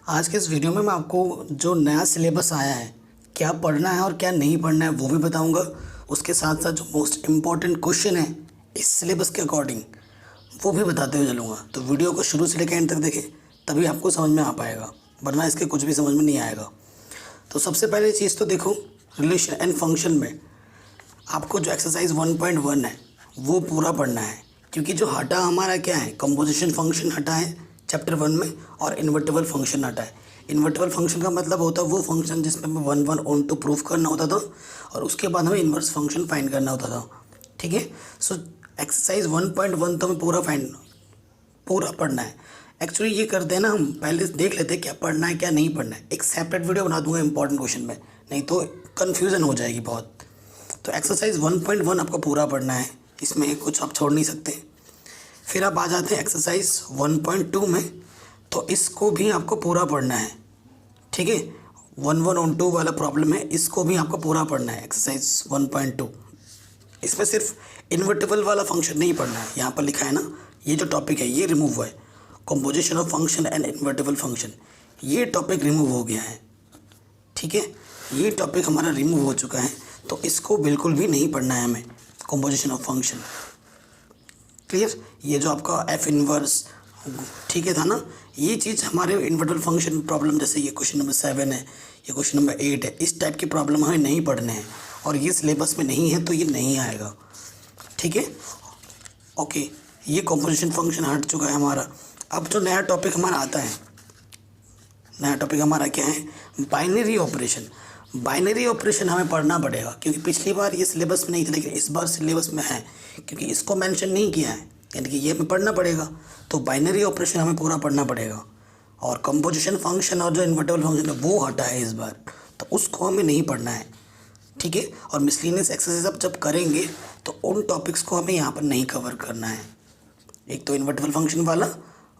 आज के इस वीडियो में मैं आपको जो नया सिलेबस आया है, क्या पढ़ना है और क्या नहीं पढ़ना है वो भी बताऊंगा। उसके साथ साथ जो मोस्ट इम्पॉर्टेंट क्वेश्चन है इस सिलेबस के अकॉर्डिंग वो भी बताते हुए चलूँगा। तो वीडियो को शुरू से लेकर एंड तक देखें, तभी आपको समझ में आ पाएगा, वरना इसके कुछ भी समझ में नहीं आएगा। तो सबसे पहले चीज़ तो देखो, रिलेशन एंड फंक्शन में आपको जो एक्सरसाइज 1.1 है वो पूरा पढ़ना है, क्योंकि जो हटा हमारा क्या है, कंपोजिशन फंक्शन हटा है चैप्टर 1 में, और इन्वर्टिबल फंक्शन हटा है। इन्वर्टिबल फंक्शन का मतलब होता है वो फंक्शन जिसमें हमें 1 1 ऑन टू प्रूफ करना होता था और उसके बाद हमें इन्वर्स फंक्शन फाइंड करना होता था। ठीक है, सो एक्सरसाइज 1.1 तो हमें पूरा पढ़ना है। एक्चुअली ये करते हैं ना, हम पहले देख लेते हैं क्या पढ़ना है क्या नहीं पढ़ना है। एक सेपरेट वीडियो बना दूंगा इंपॉर्टेंट क्वेश्चन में, नहीं तो कन्फ्यूज़न हो जाएगी बहुत। तो एक्सरसाइज 1.1 आपको पूरा पढ़ना है, इसमें कुछ आप छोड़ नहीं सकते। फिर आप आ जाते हैं एक्सरसाइज 1.2 में, तो इसको भी आपको पूरा पढ़ना है। ठीक है, 1 1 ऑन 2 वाला प्रॉब्लम है, इसको भी आपको पूरा पढ़ना है एक्सरसाइज 1.2। इसमें सिर्फ इन्वर्टिबल वाला फंक्शन नहीं पढ़ना है, यहाँ पर लिखा है ना, ये जो टॉपिक है ये रिमूव हुआ है, composition of function and invertible function, ये टॉपिक रिमूव हो गया है। ठीक है, ये टॉपिक हमारा रिमूव हो चुका है, तो इसको बिल्कुल भी नहीं पढ़ना है हमें, कंपोजिशन ऑफ फंक्शन। क्लियर, ये जो आपका एफ इनवर्स, ठीक है था ना, ये चीज़ हमारे इन्वर्टिबल फंक्शन प्रॉब्लम, जैसे ये क्वेश्चन नंबर 7 है, ये क्वेश्चन नंबर 8 है, इस टाइप की प्रॉब्लम हमें नहीं पढ़ने हैं, और ये सिलेबस में नहीं है तो ये नहीं आएगा। ठीक है, ओके, ये कंपोजिशन फंक्शन हट चुका है हमारा। अब जो नया टॉपिक हमारा आता है, नया टॉपिक हमारा क्या है, बाइनरी ऑपरेशन। बाइनरी ऑपरेशन हमें पढ़ना पड़ेगा, क्योंकि पिछली बार ये सिलेबस में नहीं था, लेकिन इस बार सिलेबस में है, क्योंकि इसको मेंशन नहीं किया है, यानी कि ये हमें पढ़ना पड़ेगा। तो बाइनरी ऑपरेशन हमें पूरा पढ़ना पड़ेगा, और कंपोजिशन फंक्शन और जो इन्वर्टिबल फंक्शन है वो हटा है इस बार, तो उसको हमें नहीं पढ़ना है। ठीक है, और मिसलिनियस एक्सरसाइज अब जब करेंगे तो उन टॉपिक्स को हमें यहाँ पर नहीं कवर करना है, एक तो इन्वर्टिबल फंक्शन वाला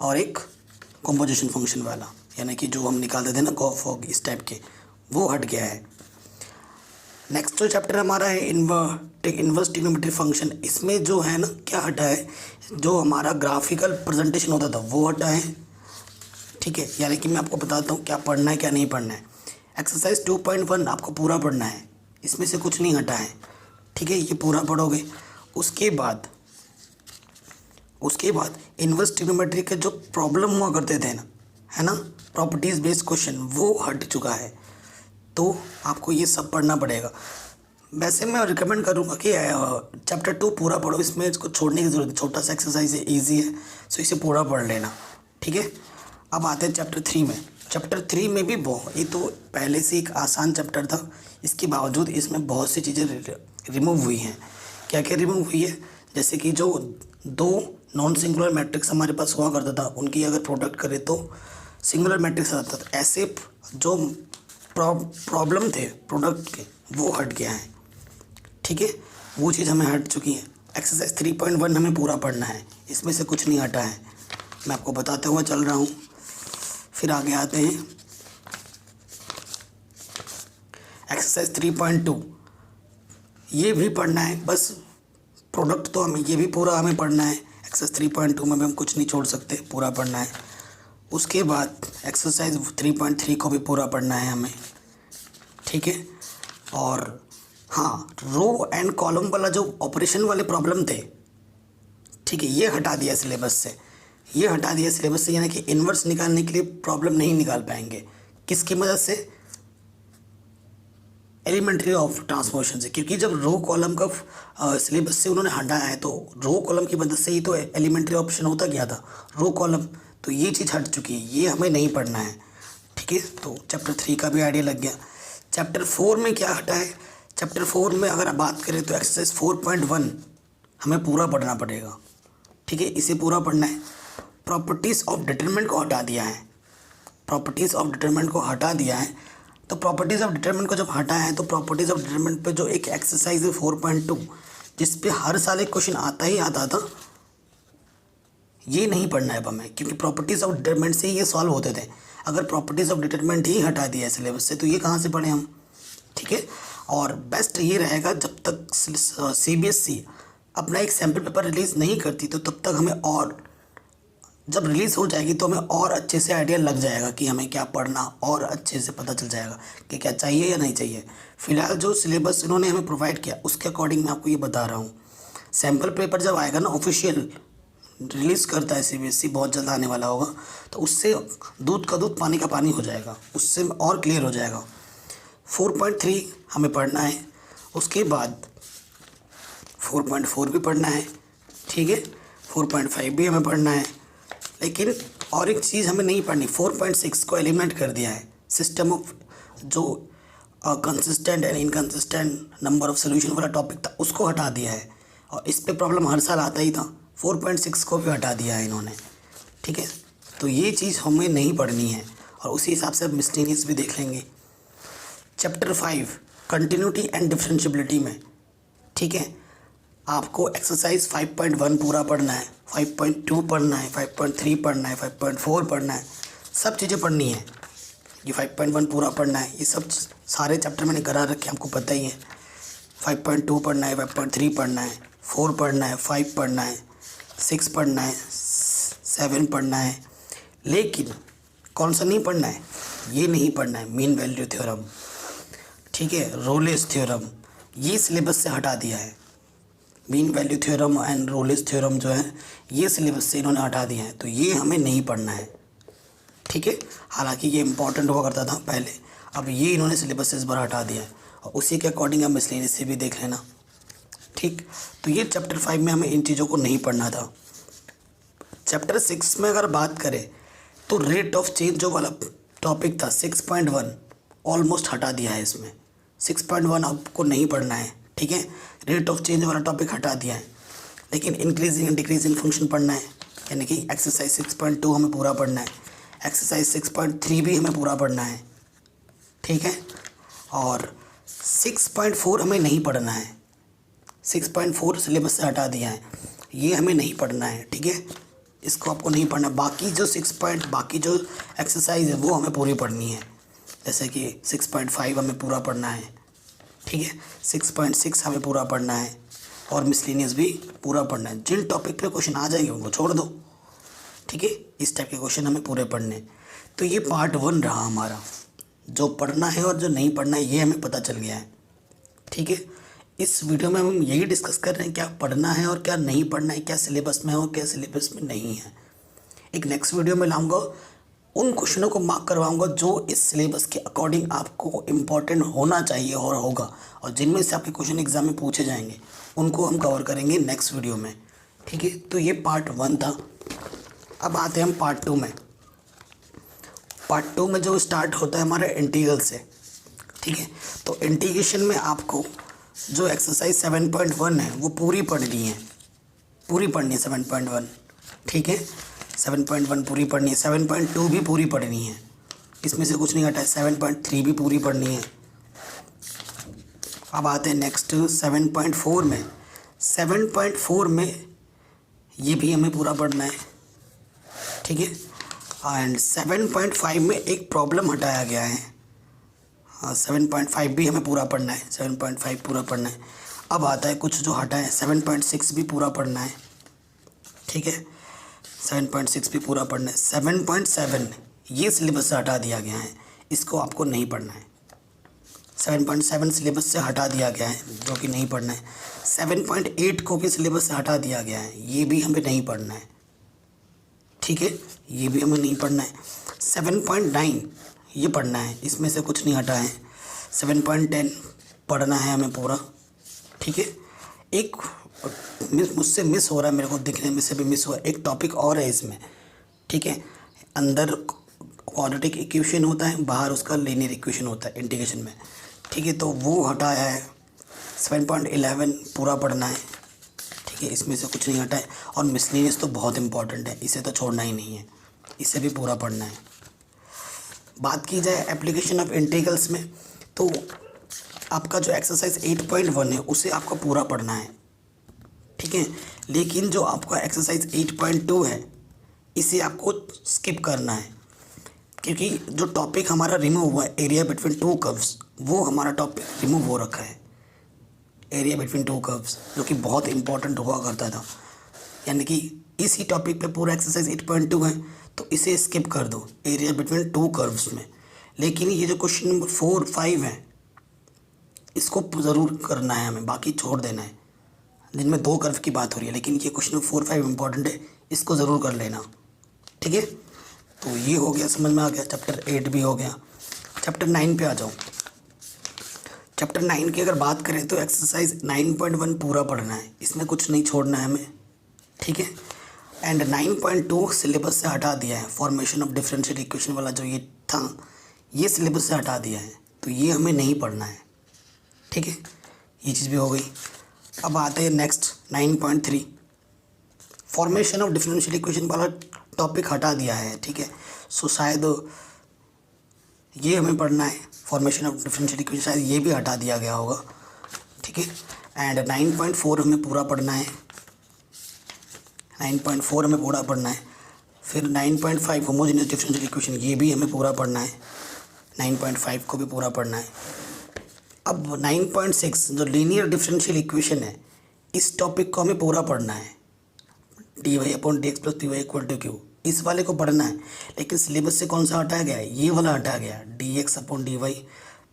और एक कंपोजिशन फंक्शन वाला, यानी कि जो हम निकालते थे ना गॉफ फॉग इस टाइप के, वो हट गया है। नेक्स्ट जो चैप्टर हमारा है इन्वर्स ट्रिग्नोमेट्री फंक्शन, इसमें जो है ना क्या हटा है, जो हमारा ग्राफिकल प्रेजेंटेशन होता था वो हटा है। ठीक है, यानी कि मैं आपको बताता हूँ क्या पढ़ना है क्या नहीं पढ़ना है। एक्सरसाइज 2.1 आपको पूरा पढ़ना है, इसमें से कुछ नहीं हटा है। ठीक है, ये पूरा पढ़ोगे। उसके बाद इन्वर्स ट्रिग्नोमेट्री के जो प्रॉब्लम हुआ करते थे ना, है ना, प्रॉपर्टीज़ बेस्ड क्वेश्चन, वो हट चुका है, तो आपको ये सब पढ़ना पड़ेगा। वैसे मैं रिकमेंड करूँगा कि चैप्टर 2 पूरा पढ़ो, इसमें इसको छोड़ने की ज़रूरत है, छोटा सा एक्सरसाइज है, ईजी है, सो इसे पूरा पढ़ लेना। ठीक है, अब आते हैं चैप्टर 3 में। चैप्टर 3 में भी ये तो पहले से एक आसान चैप्टर था, इसके बावजूद इसमें बहुत सी चीज़ें रिमूव हुई हैं। क्या क्या रिमूव हुई है, जैसे कि जो 2 नॉन सिंगुलर मैट्रिक्स हमारे पास हुआ करता था, उनकी अगर प्रोडक्ट करें तो सिंगुलर मैट्रिक्स आता था। ऐसे जो प्रॉब्लम थे प्रोडक्ट के, वो हट गया है। ठीक है, वो चीज़ हमें हट चुकी है। एक्सरसाइज 3.1 हमें पूरा पढ़ना है, इसमें से कुछ नहीं हटा है, मैं आपको बताते हुए चल रहा हूँ। फिर आगे आते हैं एक्सरसाइज 3.2, ये भी पढ़ना है, बस प्रोडक्ट तो हमें ये भी पूरा हमें पढ़ना है। एक्सरसाइज 3.2 में भी हम कुछ नहीं छोड़ सकते, पूरा पढ़ना है। उसके बाद एक्सरसाइज 3.3 को भी पूरा पढ़ना है हमें। ठीक है, और हाँ, रो एंड कॉलम वाला जो ऑपरेशन वाले प्रॉब्लम थे, ठीक है, ये हटा दिया सिलेबस से, यानी कि इन्वर्स निकालने के लिए प्रॉब्लम नहीं निकाल पाएंगे। किसकी मदद से, एलिमेंट्री ऑफ ट्रांसफॉर्मेशन से, क्योंकि जब रो कॉलम का सिलेबस से उन्होंने हटाया है, तो रो कॉलम की मदद से ही तो एलिमेंट्री ऑप्शन होता गया था, रो कॉलम, तो ये चीज़ हट चुकी है, ये हमें नहीं पढ़ना है। ठीक है, तो चैप्टर 3 का भी आइडिया लग गया। चैप्टर 4 में क्या हटा है, चैप्टर 4 में अगर आप बात करें तो एक्सरसाइज 4.1 हमें पूरा पढ़ना पड़ेगा। ठीक है, इसे पूरा पढ़ना है। प्रॉपर्टीज़ ऑफ डिटरमिनेंट को हटा दिया है, तो प्रॉपर्टीज़ ऑफ डिटरमिनेंट को जब हटाया है, तो प्रॉपर्टीज़ ऑफ डिटरमिनेंट पे जो एक एक्सरसाइज है 4.2, जिस पे हर साल एक क्वेश्चन आता ही आता था, ये नहीं पढ़ना है अब हमें, क्योंकि प्रॉपर्टीज़ ऑफ डिटरमिनेंट से ही ये सॉल्व होते थे। अगर प्रॉपर्टीज़ ऑफ डिटरमिनेंट ही हटा दिया है सिलेबस से, तो ये कहाँ से पढ़ें हम। ठीक है, और बेस्ट ये रहेगा, जब तक CBSE अपना एक सैम्पल पेपर रिलीज़ नहीं करती, तो तब तक हमें और जब रिलीज़ हो जाएगी तो हमें और अच्छे से आइडिया लग जाएगा कि हमें क्या पढ़ना, और अच्छे से पता चल जाएगा कि क्या चाहिए या नहीं चाहिए। फ़िलहाल जो सिलेबस इन्होंने हमें प्रोवाइड किया उसके अकॉर्डिंग मैं आपको ये बता रहा हूँ। सैम्पल पेपर जब आएगा ना, ऑफिशियल रिलीज़ करता है सीबीएसई, बहुत जल्द आने वाला होगा, तो उससे दूध का दूध पानी का पानी हो जाएगा, उससे और क्लियर हो जाएगा। 4.3 हमें पढ़ना है, उसके बाद 4.4 भी पढ़ना है, ठीक है, 4.5 भी हमें पढ़ना है। लेकिन और एक चीज़ हमें नहीं पढ़नी, 4.6 को एलिमिनेट कर दिया है। सिस्टम ऑफ जो consistent and inconsistent number of solution वाला टॉपिक था उसको हटा दिया है, और इस पे प्रॉब्लम हर साल आता ही था। 4.6 को भी हटा दिया है इन्होंने, ठीक है। तो ये चीज़ हमें नहीं पढ़नी है, और उसी हिसाब से मिसलेनियस भी देख लेंगे। चैप्टर 5 कंटिन्यूटी एंड डिफरेंशिएबिलिटी में, ठीक है, आपको एक्सरसाइज 5.1 पूरा पढ़ना है, 5.2 पढ़ना है, 5.3 पढ़ना है, 5.4 पढ़ना है, सब चीज़ें पढ़नी है। ये 5.1 पूरा पढ़ना है, ये सब सारे चैप्टर मैंने करा रखे, आपको पता ही है। 5.2 पढ़ना है, 5.3 पढ़ना है, 4 पढ़ना है, 5 पढ़ना है, 6 पढ़ना है, 7 पढ़ना है। लेकिन कौन सा नहीं पढ़ना है, ये नहीं पढ़ना है, मीन वैल्यू थ्योरम, ठीक है, रोलेस थ्योरम, ये सिलेबस से हटा दिया है। Mean value theorem and Rolle's theorem जो है ये सिलेबस से इन्होंने हटा दिया है, तो ये हमें नहीं पढ़ना है, ठीक है। हालांकि ये इंपॉर्टेंट हुआ करता था पहले, अब ये इन्होंने सिलेबस से इस बार हटा दिया है, और उसी के अकॉर्डिंग आप मिसलेनियस से भी देख लेना, ठीक। तो ये चैप्टर 5 में हमें इन चीज़ों को नहीं पढ़ना था। चैप्टर 6 में अगर बात करें तो रेट ऑफ चेंज जो वाला टॉपिक था 6.1 ऑलमोस्ट हटा दिया है इसमें। 6.1 आपको नहीं पढ़ना है, ठीक है, रेट ऑफ चेंज वाला टॉपिक हटा दिया है। लेकिन इंक्रीजिंग एंड डिक्रीजिंग फंक्शन पढ़ना है, यानी कि एक्सरसाइज 6.2 हमें पूरा पढ़ना है, एक्सरसाइज 6.3 भी हमें पूरा पढ़ना है, ठीक है। और 6.4 हमें नहीं पढ़ना है, 6.4 सिलेबस से हटा दिया है, ये हमें नहीं पढ़ना है, ठीक है, इसको आपको नहीं पढ़ना। बाकी जो एक्सरसाइज है वो हमें पूरी पढ़नी है, जैसे कि 6.5 हमें पूरा पढ़ना है, ठीक है, 6.6 हमें पूरा पढ़ना है, और मिसलेनियस भी पूरा पढ़ना है। जिन टॉपिक पे क्वेश्चन आ जाएंगे उनको छोड़ दो, ठीक है, इस टाइप के क्वेश्चन हमें पूरे पढ़ने। तो ये पार्ट 1 रहा हमारा, जो पढ़ना है और जो नहीं पढ़ना है ये हमें पता चल गया है, ठीक है। इस वीडियो में हम यही डिस्कस कर रहे हैं क्या पढ़ना है और क्या नहीं पढ़ना है, क्या सिलेबस में है और क्या सिलेबस में नहीं है। एक नेक्स्ट वीडियो में लाऊंगा, उन क्वेश्चनों को मार्क करवाऊंगा जो इस सिलेबस के अकॉर्डिंग आपको इम्पोर्टेंट होना चाहिए और होगा, और जिनमें से आपके क्वेश्चन एग्जाम में पूछे जाएंगे उनको हम कवर करेंगे नेक्स्ट वीडियो में, ठीक है। तो ये पार्ट 1 था। अब आते हैं हम पार्ट 2 में। पार्ट 2 में जो स्टार्ट होता है हमारा इंटीग्रल से, ठीक है। तो इंटीग्रेशन में आपको जो एक्सरसाइज 7.1 है वो पूरी पढ़नी है, 7.1, ठीक है, 7.1 पूरी पढ़नी है, 7.2 भी पूरी पढ़नी है, इसमें से कुछ नहीं हटा है, 7.3 भी पूरी पढ़नी है। अब आते हैं नेक्स्ट 7.4 में। 7.4 में ये भी हमें पूरा पढ़ना है, ठीक है। एंड 7.5 में एक प्रॉब्लम हटाया गया है, हाँ, 7.5 भी हमें पूरा पढ़ना है, 7.5 पूरा पढ़ना है। अब आता है कुछ जो हटा है, 7.6 भी पूरा पढ़ना है, ठीक है, 7.6 भी पूरा पढ़ना है। 7.7 ये सिलेबस से हटा दिया गया है, इसको आपको नहीं पढ़ना है। 7.7 सिलेबस से हटा दिया गया है, जो कि नहीं पढ़ना है। 7.8 को भी सिलेबस से हटा दिया गया है, ये भी हमें नहीं पढ़ना है, ठीक है, ये भी हमें नहीं पढ़ना है। 7.9 ये पढ़ना है, इसमें से कुछ नहीं हटा है। 7.10 पढ़ना है हमें पूरा, ठीक है। एक मुझसे मिस हो रहा है, मेरे को दिखने में से भी मिस हुआ, एक टॉपिक और है इसमें, ठीक है। अंदर क्वाड्रेटिक इक्वेशन होता है, बाहर उसका लीनियर इक्वेशन होता है इंटीग्रेशन में, ठीक है, तो वो हटाया है। 7.11 पूरा पढ़ना है, ठीक है, इसमें से कुछ नहीं हटा है। और मिसलेनियस तो बहुत इंपॉर्टेंट है, इसे तो छोड़ना ही नहीं है, इसे भी पूरा पढ़ना है। बात की जाए एप्लीकेशन ऑफ इंटीग्रल्स में, तो आपका जो एक्सरसाइज 8.1 है उसे आपको पूरा पढ़ना है, ठीक है। लेकिन जो आपका एक्सरसाइज 8.2 है इसे आपको स्किप करना है, क्योंकि जो टॉपिक हमारा रिमूव हुआ है, एरिया बिटवीन टू कर्व्स, वो हमारा टॉपिक रिमूव हो रखा है, एरिया बिटवीन टू कर्व्स, जो कि बहुत इंपॉर्टेंट हुआ करता था। यानी कि इसी टॉपिक पे पूरा एक्सरसाइज 8.2 है, तो इसे स्किप कर दो, एरिया बिटवीन टू कर्व्स में। लेकिन ये जो क्वेश्चन नंबर 4, 5 है, इसको ज़रूर करना है हमें, बाकी छोड़ देना है, जिनमें 2 कर्व की बात हो रही है। लेकिन ये क्वेश्चन नंबर 4, 5 इंपॉर्टेंट है, इसको ज़रूर कर लेना, ठीक है। तो ये हो गया, समझ में आ गया, चैप्टर 8 भी हो गया। चैप्टर 9 पे आ जाओ। चैप्टर 9 की अगर बात करें तो एक्सरसाइज 9.1 पूरा पढ़ना है, इसमें कुछ नहीं छोड़ना है हमें, ठीक है। एंड 9.2 सिलेबस से हटा दिया है, फॉर्मेशन ऑफ डिफरेंशियल इक्वेशन वाला जो ये था, ये सिलेबस से हटा दिया है, तो ये हमें नहीं पढ़ना है, ठीक है। ये चीज़ भी हो गई। अब आते हैं next 9.3, formation of differential equation वाला टॉपिक हटा दिया है, ठीक है। सो शायद ये हमें पढ़ना है, फॉर्मेशन ऑफ डिफरेंशियल इक्वेशन, शायद ये भी हटा दिया गया होगा, ठीक है। एंड 9.4 हमें पूरा पढ़ना है, 9.4 हमें पूरा पढ़ना है। फिर 9.5 होमोजेनियस डिफरेंशियल इक्वेशन, ये भी हमें पूरा पढ़ना है, 9.5 को भी पूरा पढ़ना है। अब 9.6 जो लीनियर डिफरेंशियल इक्वेशन है, इस टॉपिक को हमें पूरा पढ़ना है, dy/dx + dy = q, इस वाले को पढ़ना है। लेकिन सिलेबस से कौन सा हटाया गया है, ये वाला हटाया गया है, dx/dy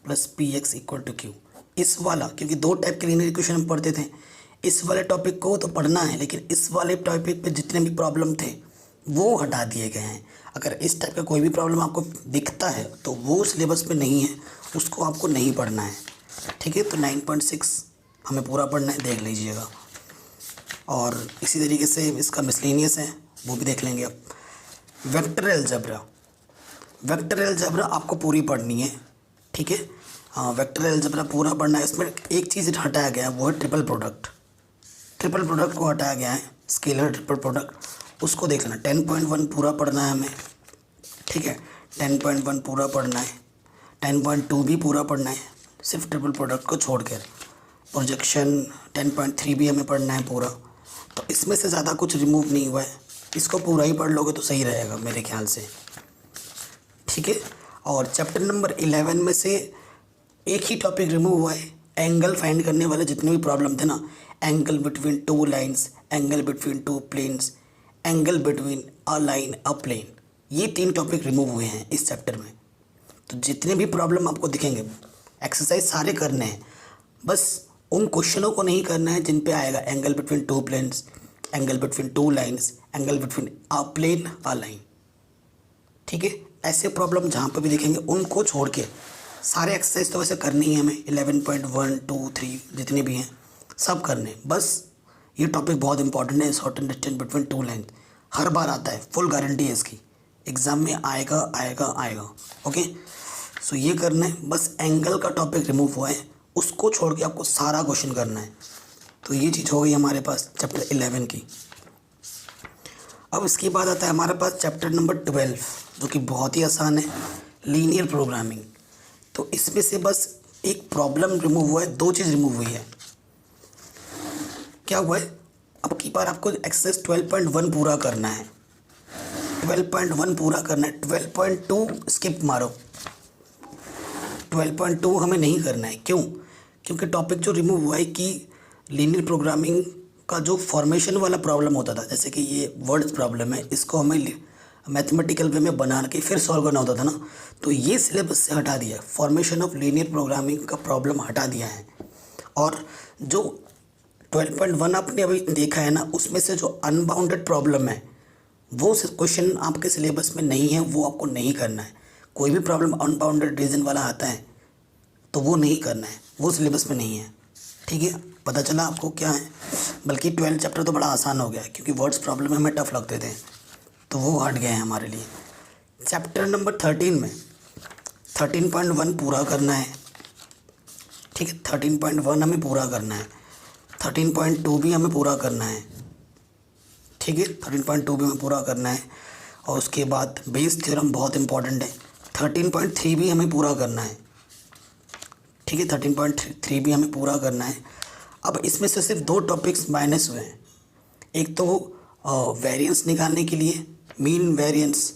+ px = q, इस वाला। क्योंकि 2 टाइप के लीनियर इक्वेशन हम पढ़ते थे, इस वाले टॉपिक को तो पढ़ना है, लेकिन इस वाले टॉपिक पे जितने भी प्रॉब्लम थे वो हटा दिए गए हैं। अगर इस टाइप का कोई भी प्रॉब्लम आपको दिखता है तो वो सिलेबस पे नहीं है, उसको आपको नहीं पढ़ना है, ठीक है। तो 9.6 हमें पूरा पढ़ना है, देख लीजिएगा। और इसी तरीके से इसका मिसलेनियस है, वो भी देख लेंगे। अब वेक्टर अलजेब्रा, वेक्टर अलजेब्रा आपको पूरी पढ़नी है, ठीक है। हाँ, वेक्टर अलजेब्रा पूरा पढ़ना है। इसमें एक चीज़ हटाया गया है, वो है ट्रिपल प्रोडक्ट। ट्रिपल प्रोडक्ट को हटाया गया है, स्केलर ट्रिपल प्रोडक्ट, उसको देख लेना। 10.1 पूरा पढ़ना है हमें, ठीक है। 10.1 पूरा पढ़ना है, 10.2 भी पूरा पढ़ना है, सिर्फ ट्रिपल प्रोडक्ट को छोड़ कर। प्रोजेक्शन 10.3 भी हमें पढ़ना है पूरा। तो इसमें से ज़्यादा कुछ रिमूव नहीं हुआ है, इसको पूरा ही पढ़ लोगे तो सही रहेगा मेरे ख्याल से, ठीक है। और चैप्टर नंबर 11 में से एक ही टॉपिक रिमूव हुआ है, एंगल फाइंड करने वाले जितने भी प्रॉब्लम थे ना, angle between 2 lines, angle between 2 planes, angle between a line a plane, ये 3 टॉपिक रिमूव हुए हैं इस चैप्टर में। तो जितने भी प्रॉब्लम आपको दिखेंगे, एक्सरसाइज सारे करने हैं, बस उन क्वेश्चनों को नहीं करना है जिन पे आएगा angle between 2 planes, angle between 2 lines, angle between a plane a line, ठीक है। ऐसे प्रॉब्लम जहाँ पर भी दिखेंगे उनको छोड़ के सारे एक्सरसाइज तो वैसे करनी ही है हमें, 11.1, 2, 3 जितने भी हैं सब करने। बस ये टॉपिक बहुत इंपॉर्टेंट है, short and distance between 2 line, हर बार आता है, फुल गारंटी है इसकी, एग्ज़ाम में आएगा आएगा आएगा, ओके। सो ये करना है, बस एंगल का टॉपिक रिमूव हुआ है, उसको छोड़ के आपको सारा क्वेश्चन करना है। तो ये चीज़ हो गई हमारे पास चैप्टर 11 की। अब इसके बाद आता है हमारे पास चैप्टर नंबर 12, जो कि बहुत ही आसान है, लीनियर प्रोग्रामिंग। तो इसमें से बस एक प्रॉब्लम रिमूव हुआ है, 2 चीज़ रिमूव हुई है। क्या हुआ है, अब की बार आपको एक्सरसाइज 12.1 पूरा करना है, 12.1 पूरा करना है, 12.2 स्किप मारो, 12.2 हमें नहीं करना है। क्यों? क्योंकि टॉपिक जो रिमूव हुआ है कि लीनियर प्रोग्रामिंग का जो फॉर्मेशन वाला प्रॉब्लम होता था, जैसे कि ये वर्ड्स प्रॉब्लम है, इसको हमें मैथमेटिकल वे में बना के फिर सॉल्व करना होता था ना, तो ये सिलेबस से हटा दिया, फॉर्मेशन ऑफ लीनियर प्रोग्रामिंग का प्रॉब्लम हटा दिया है। और जो 12.1 आपने अभी देखा है ना, उसमें से जो अनबाउंडेड प्रॉब्लम है वो क्वेश्चन आपके सिलेबस में नहीं है, वो आपको नहीं करना है। कोई भी प्रॉब्लम अनबाउंडेड रीजन वाला आता है तो वो नहीं करना है, वो सिलेबस में नहीं है, ठीक है। पता चला आपको क्या है। बल्कि 12 चैप्टर तो बड़ा आसान हो गया है, क्योंकि वर्ड्स प्रॉब्लम हमें टफ लगते थे तो वो हट गए हैं हमारे लिए। चैप्टर नंबर 13 में 13.1 पूरा करना है, ठीक है। 13.1 हमें पूरा करना है, 13.2 भी हमें पूरा करना है, ठीक है। 13.2 भी हमें पूरा करना है। और उसके बाद बेस थ्योरम बहुत इंपॉर्टेंट है, 13.3 भी हमें पूरा करना है, ठीक है। 13.3 भी हमें पूरा करना है। अब इसमें से सिर्फ 2 टॉपिक्स माइनस हुए हैं, एक तो वेरिएंस निकालने के लिए मीन वेरिएंस,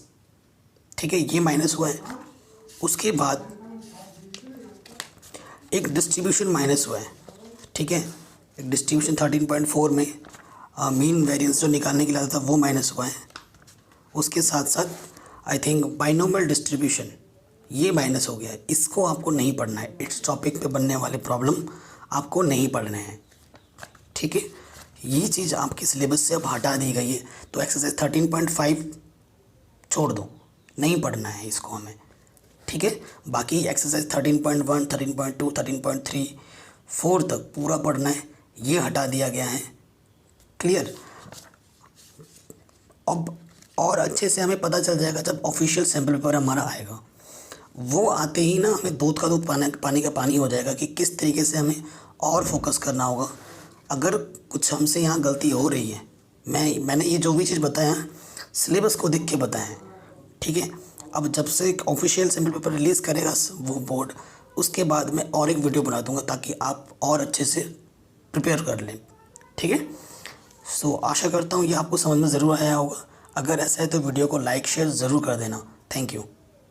ठीक है, ये माइनस हुआ है। उसके बाद एक डिस्ट्रीब्यूशन माइनस हुआ है, ठीक है। एक डिस्ट्रीब्यूशन 13.4 में मीन वेरिएंस जो निकालने के लिए आता था वो माइनस हुआ है। उसके साथ साथ आई थिंक बाइनोमियल डिस्ट्रीब्यूशन ये माइनस हो गया है। इसको आपको नहीं पढ़ना है, इस टॉपिक पे बनने वाले प्रॉब्लम आपको नहीं पढ़ने हैं, ठीक है। ये चीज़ आपके सिलेबस से अब हटा दी गई है, तो एक्सरसाइज 13.5 छोड़ दो, नहीं पढ़ना है इसको हमें, ठीक है। बाकी एक्सरसाइज 13.1, 13.2, 13.3, 4 तक पूरा पढ़ना है, ये हटा दिया गया है, क्लियर। अब और अच्छे से हमें पता चल जाएगा जब ऑफिशियल सैम्पल पेपर हमारा आएगा। वो आते ही ना हमें दूध का दूध पानी का पानी हो जाएगा कि किस तरीके से हमें और फोकस करना होगा। अगर कुछ हमसे यहाँ गलती हो रही है, मैंने ये जो भी चीज़ बताया सिलेबस को देख के बताया है, ठीक है। अब जब से एक ऑफिशियल सैम्पल पेपर रिलीज़ करेगा वो बोर्ड, उसके बाद मैं और एक वीडियो बना दूंगा ताकि आप और अच्छे से प्रिपेयर कर लें, ठीक है। सो आशा करता हूँ ये आपको समझ में ज़रूर आया होगा। अगर ऐसा है तो वीडियो को लाइक शेयर ज़रूर कर देना। Thank you.